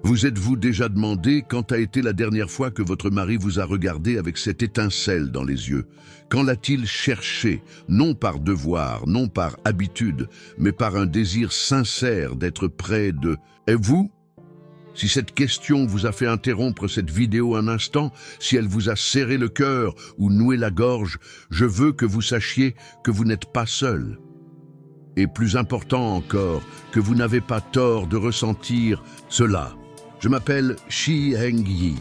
Vous êtes-vous déjà demandé quand a été la dernière fois que votre mari vous a regardé avec cette étincelle dans les yeux? Quand l'a-t-il cherché, non par devoir, non par habitude, mais par un désir sincère d'être près de... Et vous? Si cette question vous a fait interrompre cette vidéo un instant, si elle vous a serré le cœur ou noué la gorge, je veux que vous sachiez que vous n'êtes pas seul. Et plus important encore, que vous n'avez pas tort de ressentir cela. Je m'appelle Shi Heng-yi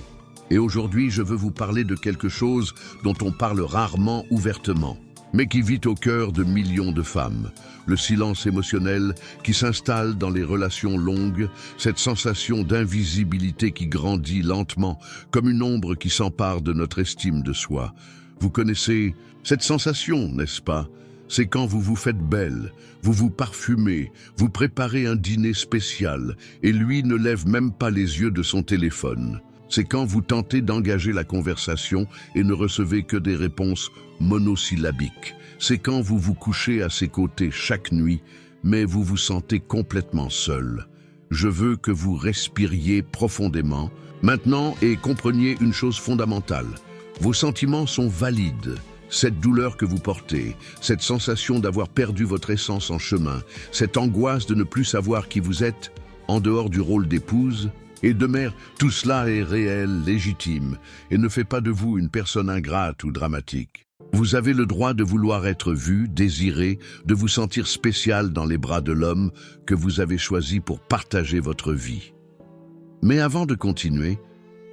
et aujourd'hui je veux vous parler de quelque chose dont on parle rarement ouvertement, mais qui vit au cœur de millions de femmes. Le silence émotionnel qui s'installe dans les relations longues, cette sensation d'invisibilité qui grandit lentement, comme une ombre qui s'empare de notre estime de soi. Vous connaissez cette sensation, n'est-ce pas? C'est quand vous vous faites belle, vous vous parfumez, vous préparez un dîner spécial et lui ne lève même pas les yeux de son téléphone. C'est quand vous tentez d'engager la conversation et ne recevez que des réponses monosyllabiques. C'est quand vous vous couchez à ses côtés chaque nuit, mais vous vous sentez complètement seul. Je veux que vous respiriez profondément maintenant et compreniez une chose fondamentale. Vos sentiments sont valides. Cette douleur que vous portez, cette sensation d'avoir perdu votre essence en chemin, cette angoisse de ne plus savoir qui vous êtes, en dehors du rôle d'épouse et de mère, tout cela est réel, légitime, et ne fait pas de vous une personne ingrate ou dramatique. Vous avez le droit de vouloir être vu, désiré, de vous sentir spécial dans les bras de l'homme que vous avez choisi pour partager votre vie. Mais avant de continuer,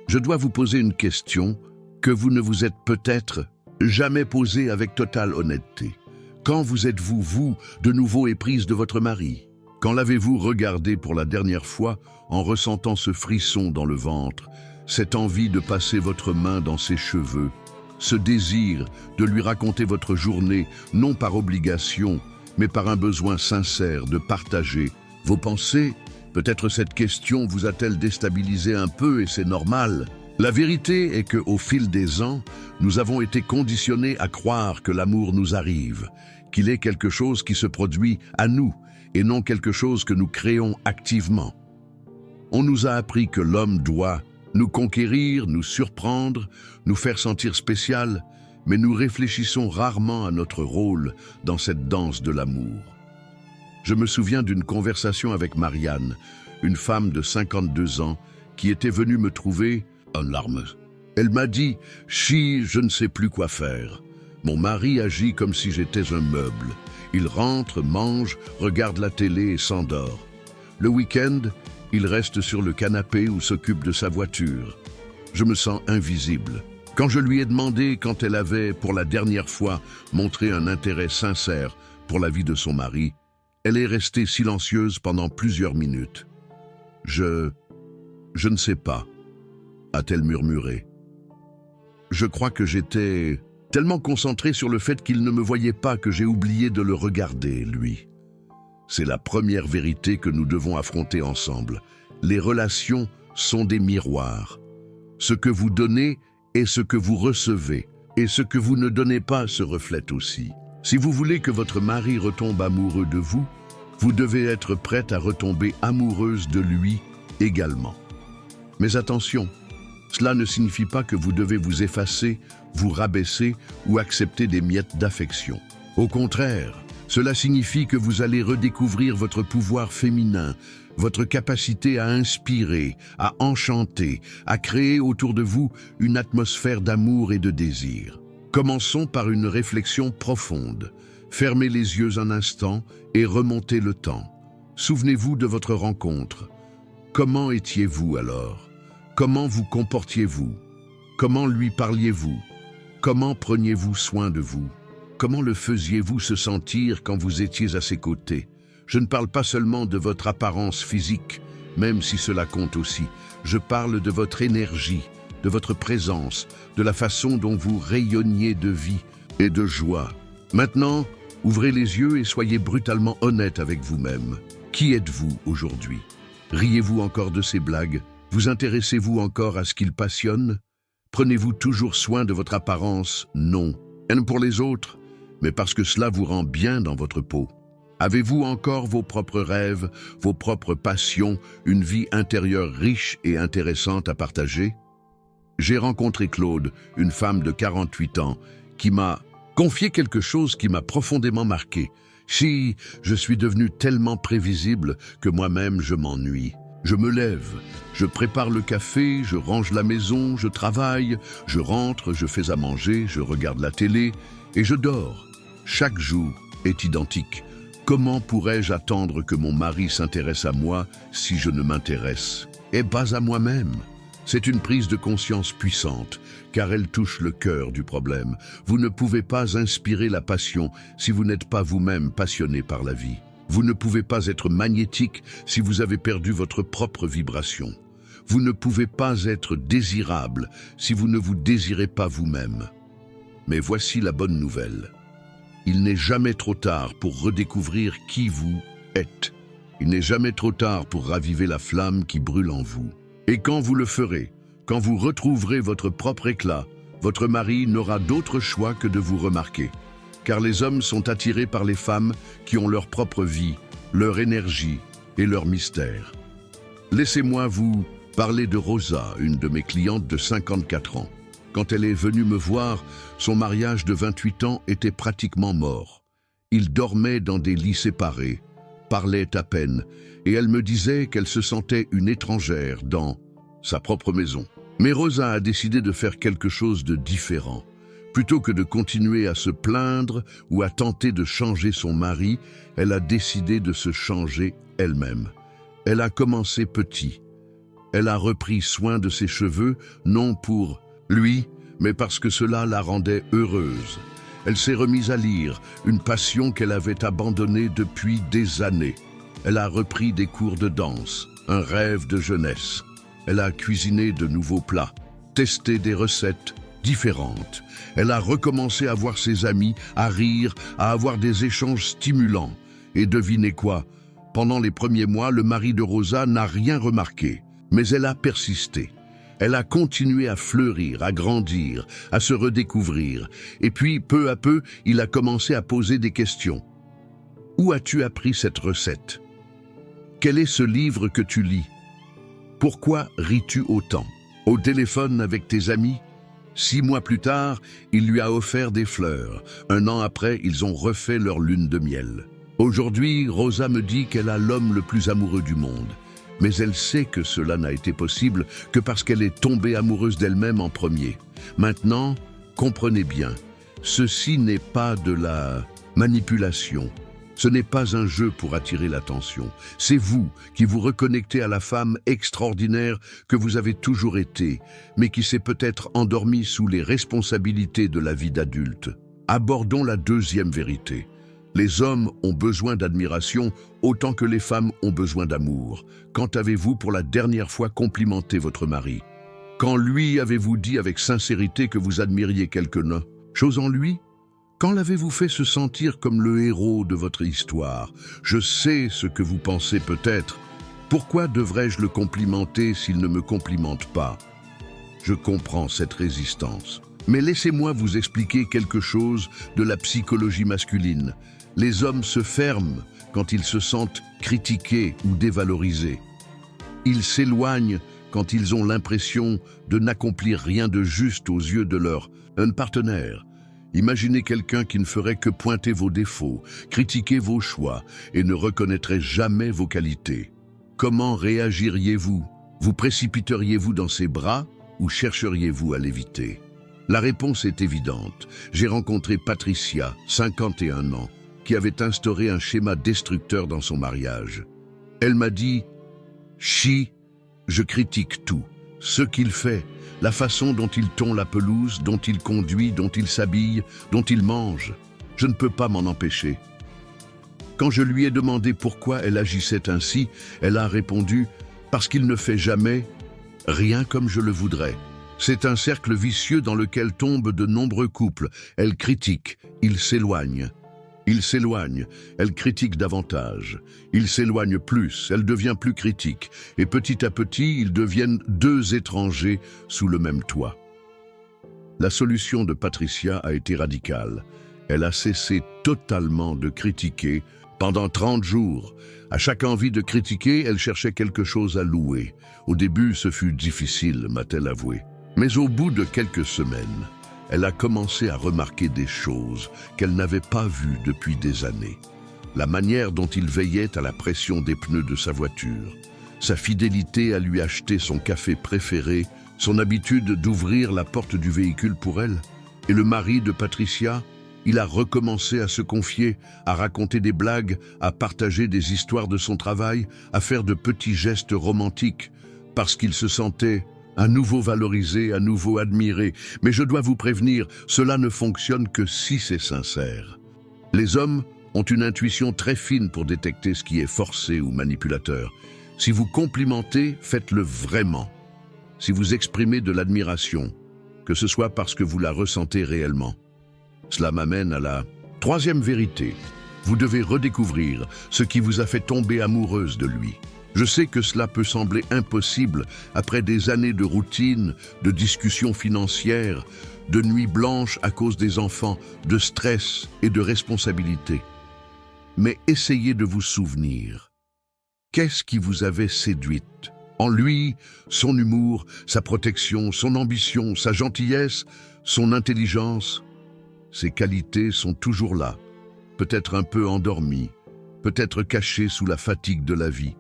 je dois vous poser une question que vous ne vous êtes peut-être jamais posée avec totale honnêteté. Quand vous êtes-vous, vous, de nouveau éprise de votre mari? Quand l'avez-vous regardé pour la dernière fois en ressentant ce frisson dans le ventre, cette envie de passer votre main dans ses cheveux, ce désir de lui raconter votre journée, non par obligation, mais par un besoin sincère de partager vos pensées? Peut-être cette question vous a-t-elle déstabilisé un peu et c'est normal. La vérité est qu'au fil des ans, nous avons été conditionnés à croire que l'amour nous arrive, qu'il est quelque chose qui se produit à nous et non quelque chose que nous créons activement. On nous a appris que l'homme doit nous conquérir, nous surprendre, nous faire sentir spécial, mais nous réfléchissons rarement à notre rôle dans cette danse de l'amour. Je me souviens d'une conversation avec Marianne, une femme de 52 ans, qui était venue me trouver en larmes. Elle m'a dit « Chi, je ne sais plus quoi faire. Mon mari agit comme si j'étais un meuble. Il rentre, mange, regarde la télé et s'endort. Le week-end, il reste sur le canapé ou s'occupe de sa voiture. Je me sens invisible. » Quand je lui ai demandé quand elle avait, pour la dernière fois, montré un intérêt sincère pour la vie de son mari, elle est restée silencieuse pendant plusieurs minutes. Je ne sais pas, a-t-elle murmuré. Je crois que j'étais tellement concentré sur le fait qu'il ne me voyait pas que j'ai oublié de le regarder, lui. C'est la première vérité que nous devons affronter ensemble. Les relations sont des miroirs. Ce que vous donnez est ce que vous recevez, et ce que vous ne donnez pas se reflète aussi. Si vous voulez que votre mari retombe amoureux de vous, vous devez être prête à retomber amoureuse de lui également. Mais attention, cela ne signifie pas que vous devez vous effacer, vous rabaisser ou accepter des miettes d'affection. Au contraire, cela signifie que vous allez redécouvrir votre pouvoir féminin, votre capacité à inspirer, à enchanter, à créer autour de vous une atmosphère d'amour et de désir. Commençons par une réflexion profonde. Fermez les yeux un instant et remontez le temps. Souvenez-vous de votre rencontre. Comment étiez-vous alors? Comment vous comportiez-vous? Comment lui parliez-vous? Comment preniez-vous soin de vous? Comment le faisiez-vous se sentir quand vous étiez à ses côtés? Je ne parle pas seulement de votre apparence physique, même si cela compte aussi. Je parle de votre énergie, de votre présence, de la façon dont vous rayonniez de vie et de joie. Maintenant, ouvrez les yeux et soyez brutalement honnête avec vous-même. Qui êtes-vous aujourd'hui? Riez-vous encore de ces blagues? Vous intéressez-vous encore à ce qu'il passionne? Prenez-vous toujours soin de votre apparence? Non. Et pour les autres, mais parce que cela vous rend bien dans votre peau. Avez-vous encore vos propres rêves, vos propres passions, une vie intérieure riche et intéressante à partager? J'ai rencontré Claude, une femme de 48 ans, qui m'a confié quelque chose qui m'a profondément marqué. Si, je suis devenu tellement prévisible que moi-même je m'ennuie. Je me lève, je prépare le café, je range la maison, je travaille, je rentre, je fais à manger, je regarde la télé et je dors. Chaque jour est identique. Comment pourrais-je attendre que mon mari s'intéresse à moi si je ne m'intéresse et pas à moi-même? C'est une prise de conscience puissante, car elle touche le cœur du problème. Vous ne pouvez pas inspirer la passion si vous n'êtes pas vous-même passionné par la vie. Vous ne pouvez pas être magnétique si vous avez perdu votre propre vibration. Vous ne pouvez pas être désirable si vous ne vous désirez pas vous-même. Mais voici la bonne nouvelle. Il n'est jamais trop tard pour redécouvrir qui vous êtes. Il n'est jamais trop tard pour raviver la flamme qui brûle en vous. Et quand vous le ferez, quand vous retrouverez votre propre éclat, votre mari n'aura d'autre choix que de vous remarquer. Car les hommes sont attirés par les femmes qui ont leur propre vie, leur énergie et leur mystère. Laissez-moi vous parler de Rosa, une de mes clientes de 54 ans. Quand elle est venue me voir, son mariage de 28 ans était pratiquement mort. Ils dormaient dans des lits séparés, parlaient à peine, et elle me disait qu'elle se sentait une étrangère dans sa propre maison. Mais Rosa a décidé de faire quelque chose de différent. Plutôt que de continuer à se plaindre ou à tenter de changer son mari, elle a décidé de se changer elle-même. Elle a commencé petit. Elle a repris soin de ses cheveux, non pour lui, mais parce que cela la rendait heureuse. Elle s'est remise à lire, une passion qu'elle avait abandonnée depuis des années. Elle a repris des cours de danse, un rêve de jeunesse. Elle a cuisiné de nouveaux plats, testé des recettes différentes. Elle a recommencé à voir ses amis, à rire, à avoir des échanges stimulants. Et devinez quoi? Pendant les premiers mois, le mari de Rosa n'a rien remarqué, mais elle a persisté. Elle a continué à fleurir, à grandir, à se redécouvrir. Et puis, peu à peu, il a commencé à poser des questions. Où as-tu appris cette recette? Quel est ce livre que tu lis? Pourquoi ris-tu autant? Au téléphone avec tes amis? 6 mois plus tard, il lui a offert des fleurs. 1 an après, ils ont refait leur lune de miel. Aujourd'hui, Rosa me dit qu'elle a l'homme le plus amoureux du monde. Mais elle sait que cela n'a été possible que parce qu'elle est tombée amoureuse d'elle-même en premier. Maintenant, comprenez bien, ceci n'est pas de la manipulation. Ce n'est pas un jeu pour attirer l'attention. C'est vous qui vous reconnectez à la femme extraordinaire que vous avez toujours été, mais qui s'est peut-être endormie sous les responsabilités de la vie d'adulte. Abordons la deuxième vérité. Les hommes ont besoin d'admiration autant que les femmes ont besoin d'amour. Quand avez-vous pour la dernière fois complimenté votre mari? Quand lui avez-vous dit avec sincérité que vous admiriez quelqu'un chose en lui? Quand l'avez-vous fait se sentir comme le héros de votre histoire? Je sais ce que vous pensez peut-être. Pourquoi devrais-je le complimenter s'il ne me complimente pas? Je comprends cette résistance. Mais laissez-moi vous expliquer quelque chose de la psychologie masculine. Les hommes se ferment quand ils se sentent critiqués ou dévalorisés. Ils s'éloignent quand ils ont l'impression de n'accomplir rien de juste aux yeux de leur partenaire. Imaginez quelqu'un qui ne ferait que pointer vos défauts, critiquer vos choix et ne reconnaîtrait jamais vos qualités. Comment réagiriez-vous? Vous précipiteriez-vous dans ses bras ou chercheriez-vous à l'éviter? La réponse est évidente. J'ai rencontré Patricia, 51 ans, qui avait instauré un schéma destructeur dans son mariage. Elle m'a dit « Chi, je critique tout. Ce qu'il fait, la façon dont il tond la pelouse, dont il conduit, dont il s'habille, dont il mange. Je ne peux pas m'en empêcher. » Quand je lui ai demandé pourquoi elle agissait ainsi, elle a répondu « Parce qu'il ne fait jamais rien comme je le voudrais. » C'est un cercle vicieux dans lequel tombent de nombreux couples. Elle critique, il s'éloigne. Il s'éloigne, elle critique davantage. Il s'éloigne plus, elle devient plus critique. Et petit à petit, ils deviennent 2 étrangers sous le même toit. La solution de Patricia a été radicale. Elle a cessé totalement de critiquer Pendant 30 jours, à chaque envie de critiquer, elle cherchait quelque chose à louer. Au début, ce fut difficile, m'a-t-elle avoué. Mais au bout de quelques semaines, elle a commencé à remarquer des choses qu'elle n'avait pas vues depuis des années. La manière dont il veillait à la pression des pneus de sa voiture, sa fidélité à lui acheter son café préféré, son habitude d'ouvrir la porte du véhicule pour elle. Et le mari de Patricia, il a recommencé à se confier, à raconter des blagues, à partager des histoires de son travail, à faire de petits gestes romantiques, parce qu'il se sentait à nouveau valorisé, à nouveau admiré. Mais je dois vous prévenir, cela ne fonctionne que si c'est sincère. Les hommes ont une intuition très fine pour détecter ce qui est forcé ou manipulateur. Si vous complimentez, faites-le vraiment. Si vous exprimez de l'admiration, que ce soit parce que vous la ressentez réellement. Cela m'amène à la troisième vérité. Vous devez redécouvrir ce qui vous a fait tomber amoureuse de lui. Je sais que cela peut sembler impossible après des années de routine, de discussions financières, de nuits blanches à cause des enfants, de stress et de responsabilités. Mais essayez de vous souvenir. Qu'est-ce qui vous avait séduite? En lui, son humour, sa protection, son ambition, sa gentillesse, son intelligence. Ces qualités sont toujours là, peut-être un peu endormies, peut-être cachées sous la fatigue de la vie.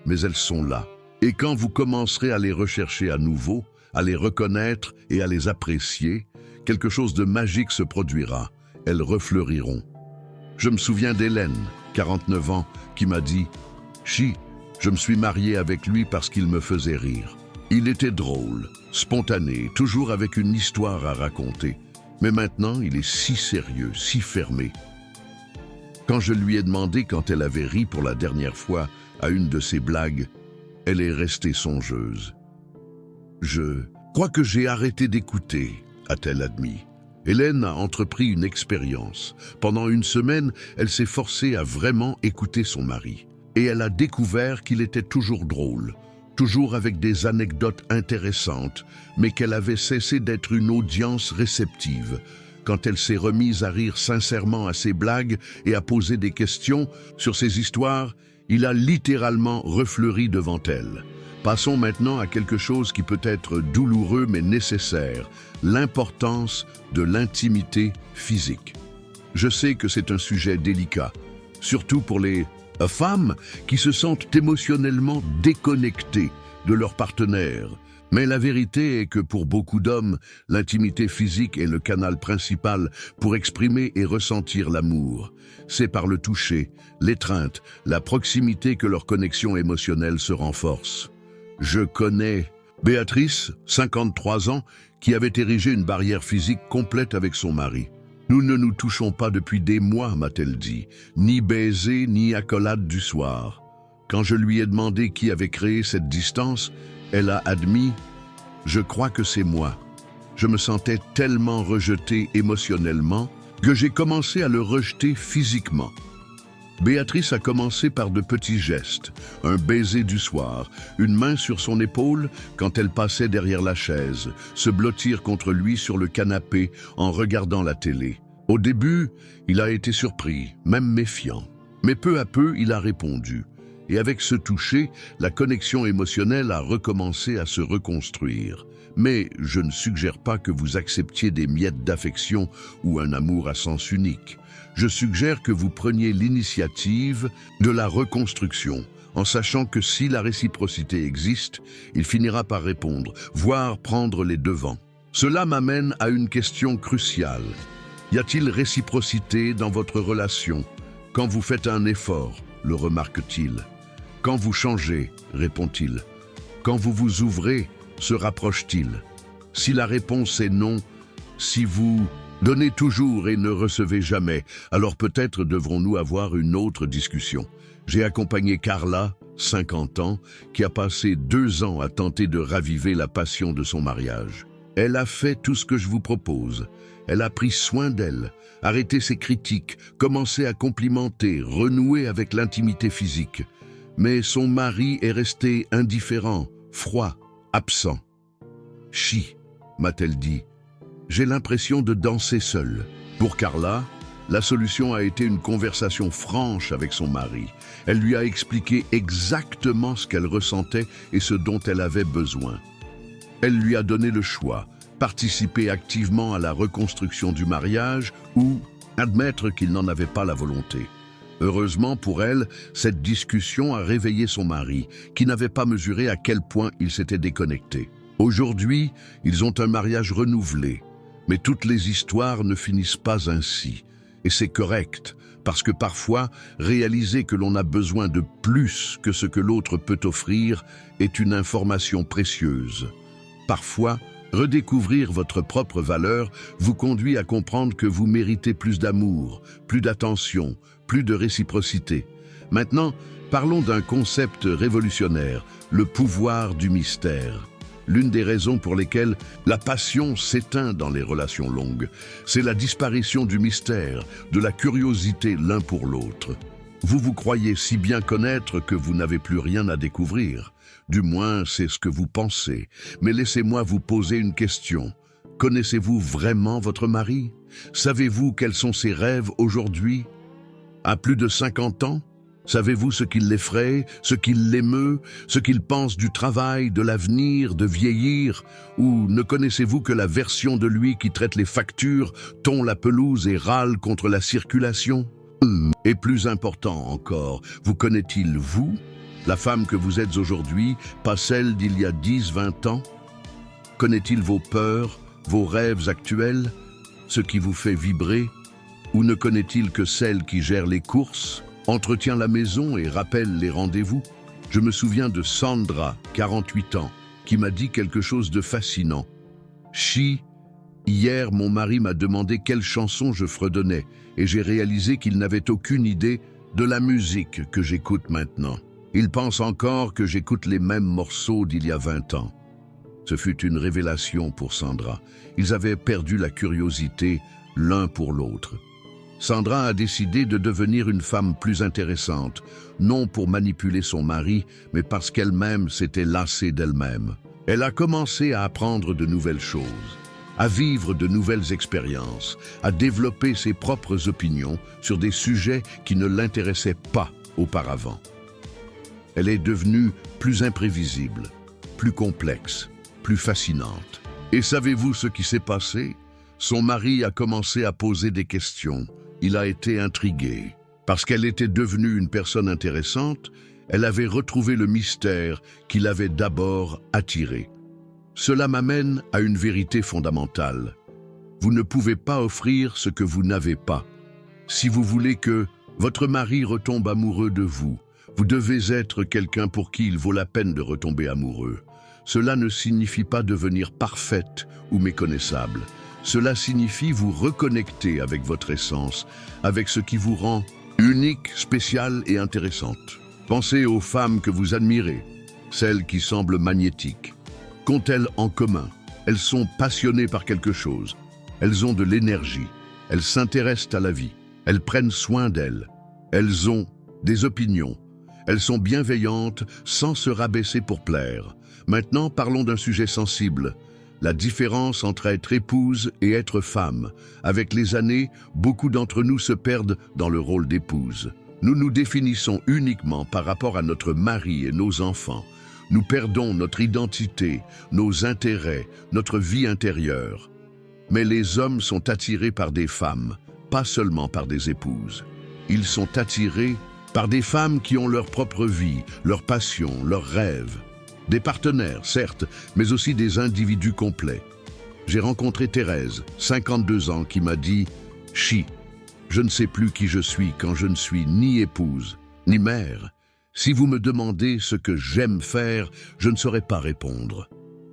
Mais elles sont là. Et quand vous commencerez à les rechercher à nouveau, à les reconnaître et à les apprécier, quelque chose de magique se produira. Elles refleuriront. Je me souviens d'Hélène, 49 ans, qui m'a dit « Chi, je me suis mariée avec lui parce qu'il me faisait rire. Il était drôle, spontané, toujours avec une histoire à raconter. Mais maintenant, il est si sérieux, si fermé. » Quand je lui ai demandé quand elle avait ri pour la dernière fois à une de ses blagues, elle est restée songeuse. « Je crois que j'ai arrêté d'écouter », a-t-elle admis. Hélène a entrepris une expérience. Pendant une semaine, elle s'est forcée à vraiment écouter son mari. Et elle a découvert qu'il était toujours drôle, toujours avec des anecdotes intéressantes, mais qu'elle avait cessé d'être une audience réceptive. Quand elle s'est remise à rire sincèrement à ses blagues et à poser des questions sur ses histoires, il a littéralement refleuri devant elle. Passons maintenant à quelque chose qui peut être douloureux mais nécessaire, l'importance de l'intimité physique. Je sais que c'est un sujet délicat, surtout pour les femmes qui se sentent émotionnellement déconnectées de leur partenaire. Mais la vérité est que pour beaucoup d'hommes, l'intimité physique est le canal principal pour exprimer et ressentir l'amour. C'est par le toucher, l'étreinte, la proximité que leur connexion émotionnelle se renforce. Je connais Béatrice, 53 ans, qui avait érigé une barrière physique complète avec son mari. Nous ne nous touchons pas depuis des mois, m'a-t-elle dit, ni baiser, ni accolade du soir. Quand je lui ai demandé qui avait créé cette distance, elle a admis « Je crois que c'est moi ». Je me sentais tellement rejeté émotionnellement que j'ai commencé à le rejeter physiquement. Béatrice a commencé par de petits gestes, un baiser du soir, une main sur son épaule quand elle passait derrière la chaise, se blottir contre lui sur le canapé en regardant la télé. Au début, il a été surpris, même méfiant. Mais peu à peu, il a répondu. Et avec ce toucher, la connexion émotionnelle a recommencé à se reconstruire. Mais je ne suggère pas que vous acceptiez des miettes d'affection ou un amour à sens unique. Je suggère que vous preniez l'initiative de la reconstruction, en sachant que si la réciprocité existe, il finira par répondre, voire prendre les devants. Cela m'amène à une question cruciale. Y a-t-il réciprocité dans votre relation? Quand vous faites un effort, le remarque-t-il? Quand vous changez, répond-il? Quand vous vous ouvrez, se rapproche-t-il? Si la réponse est non, si vous donnez toujours et ne recevez jamais, alors peut-être devrons-nous avoir une autre discussion. J'ai accompagné Carla, 50 ans, qui a passé 2 ans à tenter de raviver la passion de son mariage. Elle a fait tout ce que je vous propose. Elle a pris soin d'elle, arrêté ses critiques, commencé à complimenter, renouer avec l'intimité physique. Mais son mari est resté indifférent, froid, absent. « Chi », m'a-t-elle dit, « j'ai l'impression de danser seule. » Pour Carla, La solution a été une conversation franche avec son mari. Elle lui a expliqué exactement ce qu'elle ressentait et ce dont elle avait besoin. Elle lui a donné le choix, participer activement à la reconstruction du mariage ou admettre qu'il n'en avait pas la volonté. Heureusement pour elle, cette discussion a réveillé son mari, qui n'avait pas mesuré à quel point il s'était déconnecté. Aujourd'hui, ils ont un mariage renouvelé, mais toutes les histoires ne finissent pas ainsi. Et c'est correct, parce que parfois, réaliser que l'on a besoin de plus que ce que l'autre peut offrir est une information précieuse. Parfois, redécouvrir votre propre valeur vous conduit à comprendre que vous méritez plus d'amour, plus d'attention, plus de réciprocité. Maintenant, parlons d'un concept révolutionnaire, le pouvoir du mystère. L'une des raisons pour lesquelles la passion s'éteint dans les relations longues, c'est la disparition du mystère, de la curiosité l'un pour l'autre. Vous vous croyez si bien connaître que vous n'avez plus rien à découvrir. Du moins, c'est ce que vous pensez. Mais laissez-moi vous poser une question. Connaissez-vous vraiment votre mari? Savez-vous quels sont ses rêves aujourd'hui? À plus de 50 ans? Savez-vous ce qui l'effraie, ce qui l'émeut, ce qu'il pense du travail, de l'avenir, de vieillir? Ou ne connaissez-vous que la version de lui qui traite les factures, tond la pelouse et râle contre la circulation? Et plus important encore, vous connaît-il vous? La femme que vous êtes aujourd'hui, pas celle d'il y a 10, 20 ans? Connaît-il vos peurs, vos rêves actuels, ce qui vous fait vibrer? Ou ne connaît-il que celle qui gère les courses, entretient la maison et rappelle les rendez-vous? Je me souviens de Sandra, 48 ans, qui m'a dit quelque chose de fascinant. « Chi, hier mon mari m'a demandé quelle chanson je fredonnais et j'ai réalisé qu'il n'avait aucune idée de la musique que j'écoute maintenant. Il pense encore que j'écoute les mêmes morceaux d'il y a 20 ans. » Ce fut une révélation pour Sandra. Ils avaient perdu la curiosité l'un pour l'autre. Sandra a décidé de devenir une femme plus intéressante, non pour manipuler son mari, mais parce qu'elle-même s'était lassée d'elle-même. Elle a commencé à apprendre de nouvelles choses, à vivre de nouvelles expériences, à développer ses propres opinions sur des sujets qui ne l'intéressaient pas auparavant. Elle est devenue plus imprévisible, plus complexe, plus fascinante. Et savez-vous ce qui s'est passé? Son mari a commencé à poser des questions. Il a été intrigué. Parce qu'elle était devenue une personne intéressante, elle avait retrouvé le mystère qui l'avait d'abord attiré. Cela m'amène à une vérité fondamentale. Vous ne pouvez pas offrir ce que vous n'avez pas. Si vous voulez que votre mari retombe amoureux de vous, vous devez être quelqu'un pour qui il vaut la peine de retomber amoureux. Cela ne signifie pas devenir parfaite ou méconnaissable. Cela signifie vous reconnecter avec votre essence, avec ce qui vous rend unique, spéciale et intéressante. Pensez aux femmes que vous admirez, celles qui semblent magnétiques. Qu'ont-elles en commun? Elles sont passionnées par quelque chose. Elles ont de l'énergie. Elles s'intéressent à la vie. Elles prennent soin d'elles. Elles ont des opinions. Elles sont bienveillantes sans se rabaisser pour plaire. Maintenant, parlons d'un sujet sensible. La différence entre être épouse et être femme. Avec les années, beaucoup d'entre nous se perdent dans le rôle d'épouse. Nous nous définissons uniquement par rapport à notre mari et nos enfants. Nous perdons notre identité, nos intérêts, notre vie intérieure. Mais les hommes sont attirés par des femmes, pas seulement par des épouses. Ils sont attirés par des femmes qui ont leur propre vie, leurs passions, leurs rêves. Des partenaires, certes, mais aussi des individus complets. J'ai rencontré Thérèse, 52 ans, qui m'a dit « Chi, je ne sais plus qui je suis quand je ne suis ni épouse, ni mère. Si vous me demandez ce que j'aime faire, je ne saurais pas répondre. »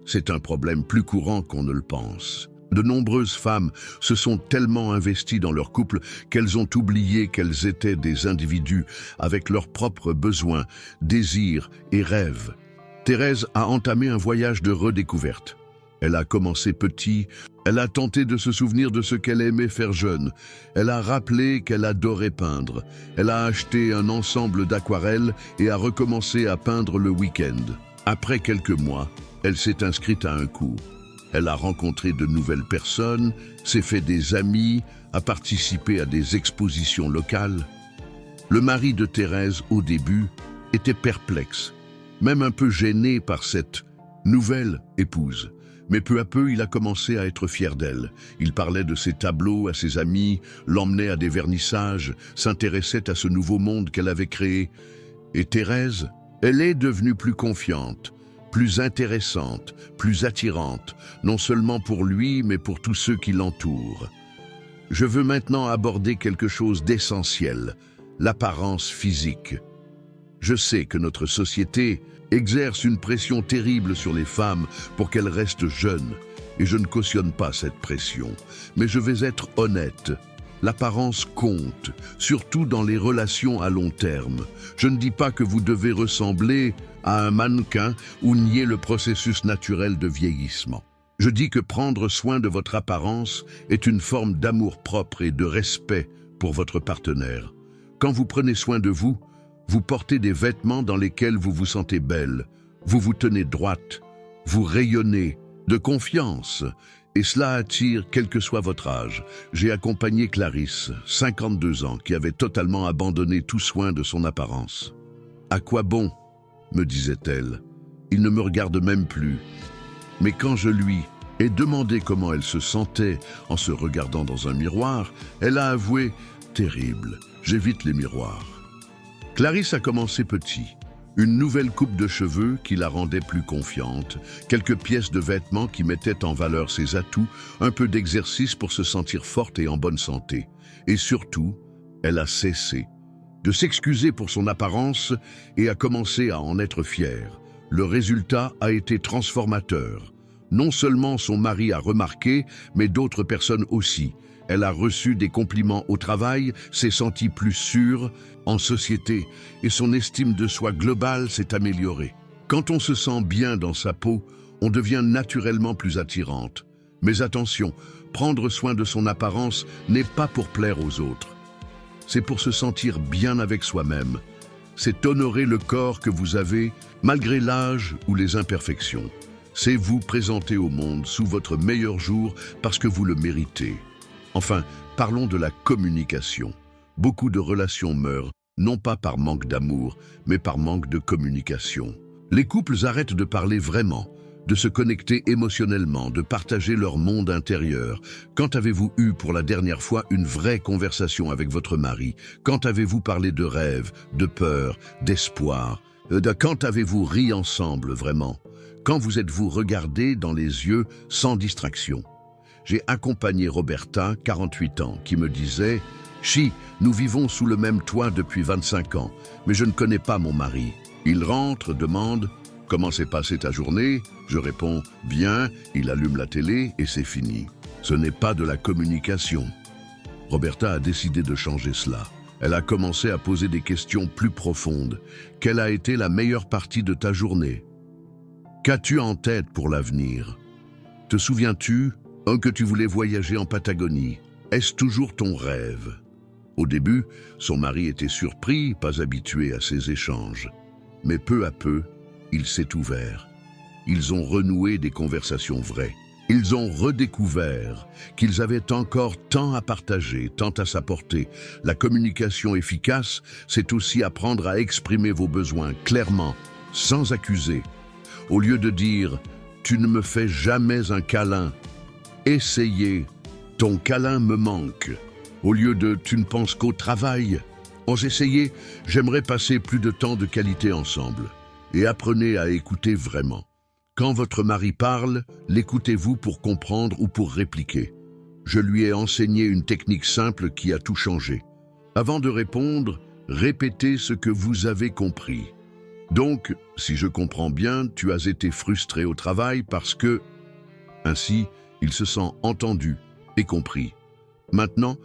C'est un problème plus courant qu'on ne le pense. De nombreuses femmes se sont tellement investies dans leur couple qu'elles ont oublié qu'elles étaient des individus avec leurs propres besoins, désirs et rêves. Thérèse a entamé un voyage de redécouverte. Elle a commencé petit, elle a tenté de se souvenir de ce qu'elle aimait faire jeune. Elle a rappelé qu'elle adorait peindre. Elle a acheté un ensemble d'aquarelles et a recommencé à peindre le week-end. Après quelques mois, elle s'est inscrite à un cours. Elle a rencontré de nouvelles personnes, s'est fait des amis, a participé à des expositions locales. Le mari de Thérèse, au début, était perplexe, même un peu gêné par cette nouvelle épouse. Mais peu à peu, il a commencé à être fier d'elle. Il parlait de ses tableaux à ses amis, l'emmenait à des vernissages, s'intéressait à ce nouveau monde qu'elle avait créé. Et Thérèse, elle est devenue plus confiante, plus intéressante, plus attirante, non seulement pour lui, mais pour tous ceux qui l'entourent. Je veux maintenant aborder quelque chose d'essentiel, l'apparence physique. Je sais que notre société exerce une pression terrible sur les femmes pour qu'elles restent jeunes, et je ne cautionne pas cette pression. Mais je vais être honnête, l'apparence compte, surtout dans les relations à long terme. Je ne dis pas que vous devez ressembler à un mannequin ou nier le processus naturel de vieillissement. Je dis que prendre soin de votre apparence est une forme d'amour-propre et de respect pour votre partenaire. Quand vous prenez soin de vous, vous portez des vêtements dans lesquels vous vous sentez belle, vous vous tenez droite, vous rayonnez de confiance, et cela attire quel que soit votre âge. J'ai accompagné Clarisse, 52 ans, qui avait totalement abandonné tout soin de son apparence. « À quoi bon ?» me disait-elle. « Il ne me regarde même plus. » Mais quand je lui ai demandé comment elle se sentait en se regardant dans un miroir, elle a avoué « Terrible, j'évite les miroirs. » Clarisse a commencé petit. Une nouvelle coupe de cheveux qui la rendait plus confiante, quelques pièces de vêtements qui mettaient en valeur ses atouts, un peu d'exercice pour se sentir forte et en bonne santé. Et surtout, elle a cessé de s'excuser pour son apparence et a commencé à en être fière. Le résultat a été transformateur. Non seulement son mari a remarqué, mais d'autres personnes aussi. Elle a reçu des compliments au travail, s'est sentie plus sûre en société et son estime de soi globale s'est améliorée. Quand on se sent bien dans sa peau, on devient naturellement plus attirante. Mais attention, prendre soin de son apparence n'est pas pour plaire aux autres. C'est pour se sentir bien avec soi-même. C'est honorer le corps que vous avez, malgré l'âge ou les imperfections. C'est vous présenter au monde sous votre meilleur jour parce que vous le méritez. Enfin, parlons de la communication. Beaucoup de relations meurent, non pas par manque d'amour, mais par manque de communication. Les couples arrêtent de parler vraiment, de se connecter émotionnellement, de partager leur monde intérieur. Quand avez-vous eu pour la dernière fois une vraie conversation avec votre mari? Quand avez-vous parlé de rêves, de peur, d'espoir? Quand avez-vous ri ensemble vraiment? Quand vous êtes-vous regardé dans les yeux sans distraction? J'ai accompagné Roberta, 48 ans, qui me disait « Chi, nous vivons sous le même toit depuis 25 ans, mais je ne connais pas mon mari. Il rentre, demande « Comment s'est passée ta journée ?» Je réponds « Bien », il allume la télé et c'est fini. Ce n'est pas de la communication. Roberta a décidé de changer cela. Elle a commencé à poser des questions plus profondes. Quelle a été la meilleure partie de ta journée? Qu'as-tu en tête pour l'avenir? Te souviens-tu que tu voulais voyager en Patagonie? Est-ce toujours ton rêve? Au début, son mari était surpris, pas habitué à ces échanges. Mais peu à peu, il s'est ouvert. Ils ont renoué des conversations vraies. Ils ont redécouvert qu'ils avaient encore tant à partager, tant à s'apporter. La communication efficace, c'est aussi apprendre à exprimer vos besoins clairement, sans accuser. Au lieu de dire « tu ne me fais jamais un câlin », essayez « ton câlin me manque ». Au lieu de « tu ne penses qu'au travail », essayez « j'aimerais passer plus de temps de qualité ensemble ». Et apprenez à écouter vraiment. Quand votre mari parle, l'écoutez-vous pour comprendre ou pour répliquer. Je lui ai enseigné une technique simple qui a tout changé. Avant de répondre, répétez ce que vous avez compris. Donc, si je comprends bien, tu as été frustré au travail parce que... Ainsi, il se sent entendu et compris. Maintenant,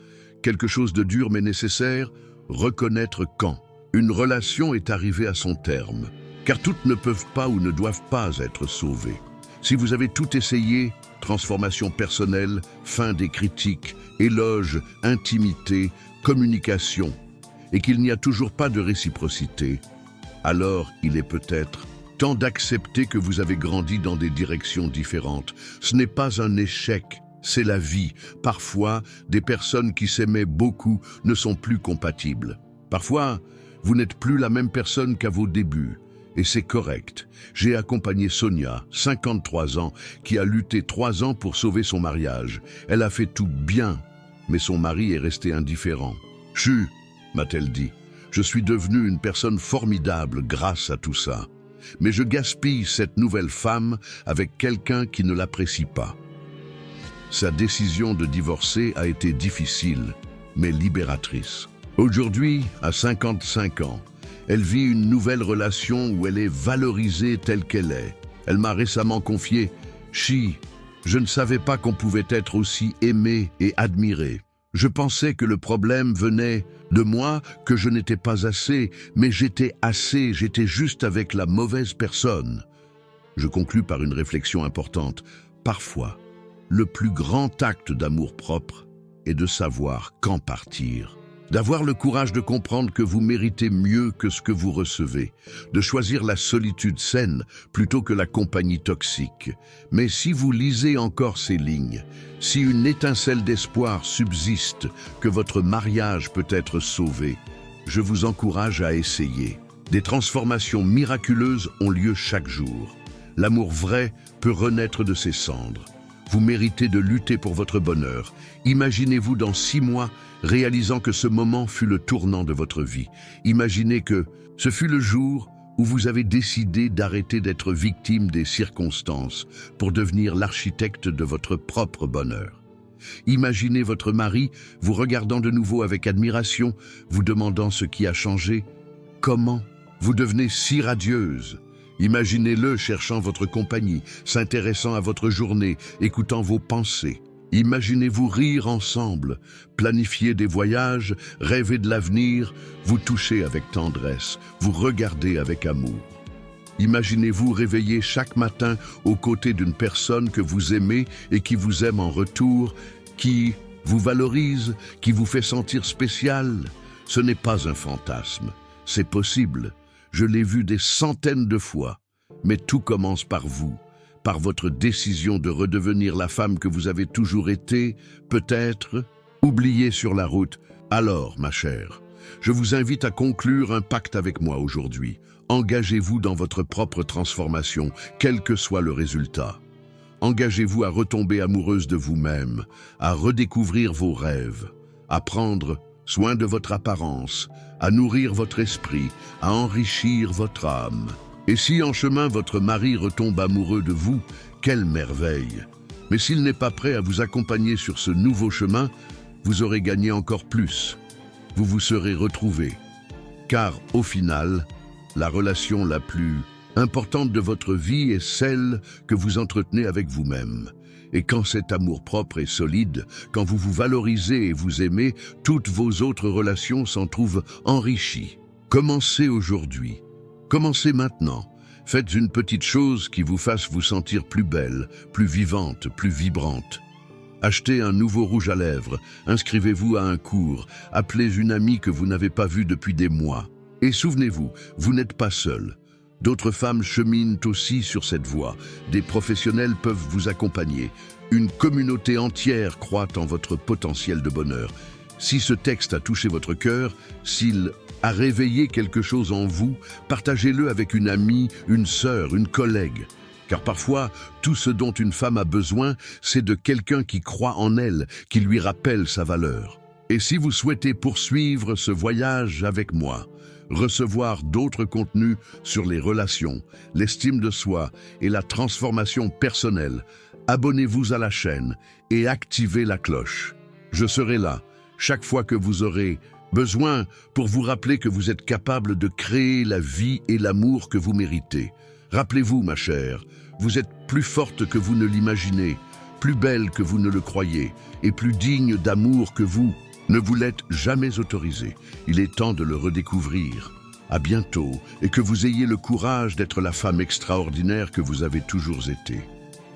quelque chose de dur mais nécessaire, reconnaître quand une relation est arrivée à son terme. Car toutes ne peuvent pas ou ne doivent pas être sauvées. Si vous avez tout essayé, transformation personnelle, fin des critiques, éloges, intimité, communication, et qu'il n'y a toujours pas de réciprocité, alors il est peut-être temps d'accepter que vous avez grandi dans des directions différentes. Ce n'est pas un échec, c'est la vie. Parfois, des personnes qui s'aimaient beaucoup ne sont plus compatibles. Parfois, vous n'êtes plus la même personne qu'à vos débuts. Et c'est correct. J'ai accompagné Sonia, 53 ans, qui a lutté 3 ans pour sauver son mariage. Elle a fait tout bien, mais son mari est resté indifférent. « Chut !» m'a-t-elle dit. « Je suis devenue une personne formidable grâce à tout ça. Mais je gaspille cette nouvelle femme avec quelqu'un qui ne l'apprécie pas. » Sa décision de divorcer a été difficile, mais libératrice. Aujourd'hui, à 55 ans, elle vit une nouvelle relation où elle est valorisée telle qu'elle est. Elle m'a récemment confié « Chi, je ne savais pas qu'on pouvait être aussi aimé et admiré. Je pensais que le problème venait de moi, que je n'étais pas assez, mais j'étais assez, j'étais juste avec la mauvaise personne. » Je conclus par une réflexion importante. Parfois, le plus grand acte d'amour-propre est de savoir quand partir. D'avoir le courage de comprendre que vous méritez mieux que ce que vous recevez, de choisir la solitude saine plutôt que la compagnie toxique. Mais si vous lisez encore ces lignes, si une étincelle d'espoir subsiste que votre mariage peut être sauvé, je vous encourage à essayer. Des transformations miraculeuses ont lieu chaque jour. L'amour vrai peut renaître de ses cendres. Vous méritez de lutter pour votre bonheur. Imaginez-vous dans 6 mois réalisant que ce moment fut le tournant de votre vie. Imaginez que ce fut le jour où vous avez décidé d'arrêter d'être victime des circonstances pour devenir l'architecte de votre propre bonheur. Imaginez votre mari vous regardant de nouveau avec admiration, vous demandant ce qui a changé. Comment vous devenez si radieuse? Imaginez-le cherchant votre compagnie, s'intéressant à votre journée, écoutant vos pensées. Imaginez-vous rire ensemble, planifier des voyages, rêver de l'avenir, vous toucher avec tendresse, vous regarder avec amour. Imaginez-vous réveiller chaque matin aux côtés d'une personne que vous aimez et qui vous aime en retour, qui vous valorise, qui vous fait sentir spécial. Ce n'est pas un fantasme, c'est possible. Je l'ai vu des centaines de fois, mais tout commence par vous, par votre décision de redevenir la femme que vous avez toujours été, peut-être, oubliée sur la route. Alors, ma chère, je vous invite à conclure un pacte avec moi aujourd'hui. Engagez-vous dans votre propre transformation, quel que soit le résultat. Engagez-vous à retomber amoureuse de vous-même, à redécouvrir vos rêves, à prendre soin de votre apparence, à nourrir votre esprit, à enrichir votre âme. Et si en chemin votre mari retombe amoureux de vous, quelle merveille! Mais s'il n'est pas prêt à vous accompagner sur ce nouveau chemin, vous aurez gagné encore plus. Vous vous serez retrouvés. Car au final, la relation la plus importante de votre vie est celle que vous entretenez avec vous-même. Et quand cet amour-propre est solide, quand vous vous valorisez et vous aimez, toutes vos autres relations s'en trouvent enrichies. Commencez aujourd'hui. Commencez maintenant. Faites une petite chose qui vous fasse vous sentir plus belle, plus vivante, plus vibrante. Achetez un nouveau rouge à lèvres, inscrivez-vous à un cours, appelez une amie que vous n'avez pas vue depuis des mois. Et souvenez-vous, vous n'êtes pas seul. D'autres femmes cheminent aussi sur cette voie. Des professionnels peuvent vous accompagner. Une communauté entière croit en votre potentiel de bonheur. Si ce texte a touché votre cœur, s'il a réveillé quelque chose en vous, partagez-le avec une amie, une sœur, une collègue. Car parfois, tout ce dont une femme a besoin, c'est de quelqu'un qui croit en elle, qui lui rappelle sa valeur. Et si vous souhaitez poursuivre ce voyage avec moi, recevoir d'autres contenus sur les relations, l'estime de soi et la transformation personnelle, abonnez-vous à la chaîne et activez la cloche. Je serai là, chaque fois que vous aurez besoin, pour vous rappeler que vous êtes capable de créer la vie et l'amour que vous méritez. Rappelez-vous, ma chère, vous êtes plus forte que vous ne l'imaginez, plus belle que vous ne le croyez, et plus digne d'amour que vous ne vous l'êtes jamais autorisé. Il est temps de le redécouvrir. À bientôt, et que vous ayez le courage d'être la femme extraordinaire que vous avez toujours été.